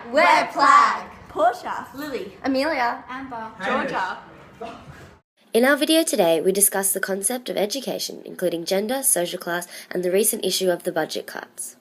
We're P.L.A.A.G. Portia, Lily, Amelia, Amber, Georgia. In our video today, we discuss the concept of education, including gender, social class, and the recent issue of the budget cuts.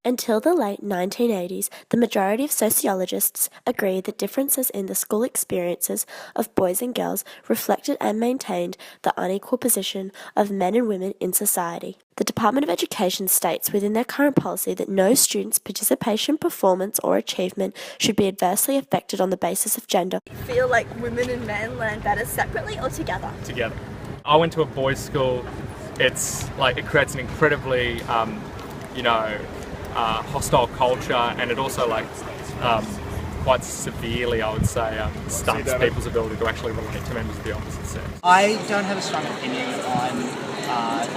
Until the late 1980s, the majority of sociologists agree that differences in the school experiences of boys and girls reflected and maintained the unequal position of men and women in society. The Department of Education states within their current policy that no student's participation, performance, or achievement should be adversely affected on the basis of gender. Feel like women and men learn better separately or together? Together. I went to a boys' school. It's like it creates an incredibly, hostile culture, and it also quite severely, I would say, stunts people's ability to actually relate to members of the opposite sex. I don't have a strong opinion on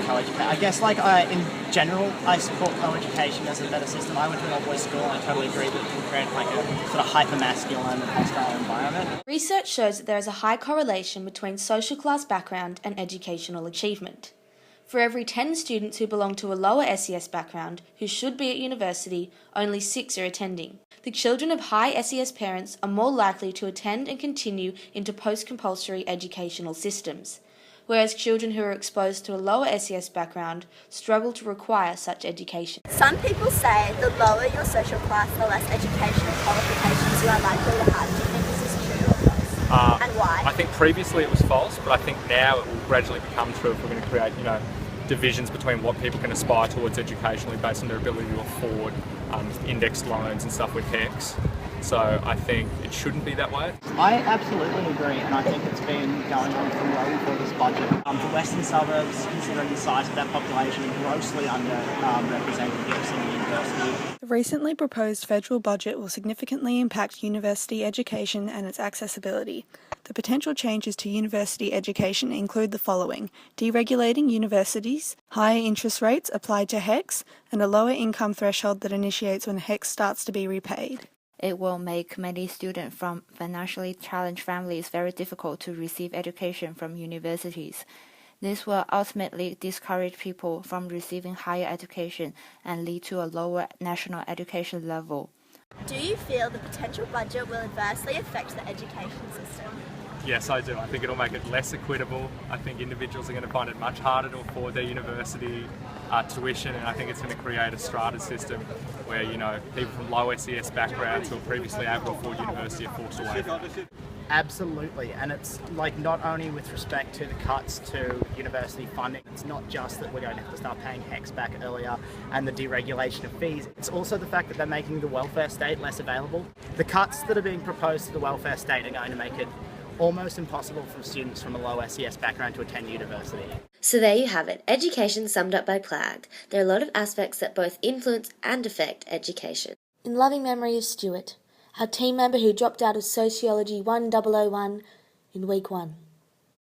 co-education. I guess in general, I support co-education as a better system. I went to an all-boys school and I totally agree that it can create a sort of hyper-masculine and hostile environment. Research shows that there is a high correlation between social class background and educational achievement. For every 10 students who belong to a lower SES background who should be at university, only 6 are attending. The children of high SES parents are more likely to attend and continue into post-compulsory educational systems, whereas children who are exposed to a lower SES background struggle to require such education. Some people say the lower your social class, the less educational qualifications you are likely to have. Do you think this is true or false? And why? I think previously it was false, but I think now it will gradually become true if we're going to create, divisions between what people can aspire towards educationally based on their ability to afford indexed loans and stuff with HECS. So I think it shouldn't be that way. I absolutely agree, and I think it's been going on from well before this budget. The western suburbs, considering the size of that population, are grossly underrepresented here at Sydney University. The recently proposed federal budget will significantly impact university education and its accessibility. The potential changes to university education include the following: deregulating universities, higher interest rates applied to HECS, and a lower income threshold that initiates when HECS starts to be repaid. It will make many students from financially challenged families very difficult to receive education from universities. This will ultimately discourage people from receiving higher education and lead to a lower national education level. Do you feel the potential budget will adversely affect the education system? Yes, I do. I think it'll make it less equitable. I think individuals are going to find it much harder to afford their university tuition, and I think it's going to create a strata system where, people from low SES backgrounds who were previously able to afford university are forced away from it. Absolutely, and it's not only with respect to the cuts to university funding, it's not just that we're going to have to start paying HECS back earlier and the deregulation of fees, it's also the fact that they're making the welfare state less available. The cuts that are being proposed to the welfare state are going to make it almost impossible for students from a low SES background to attend university. So there you have it, education summed up by P.L.A.A.G. There are a lot of aspects that both influence and affect education. In loving memory of Stuart, our team member who dropped out of Sociology 1001 in week 1.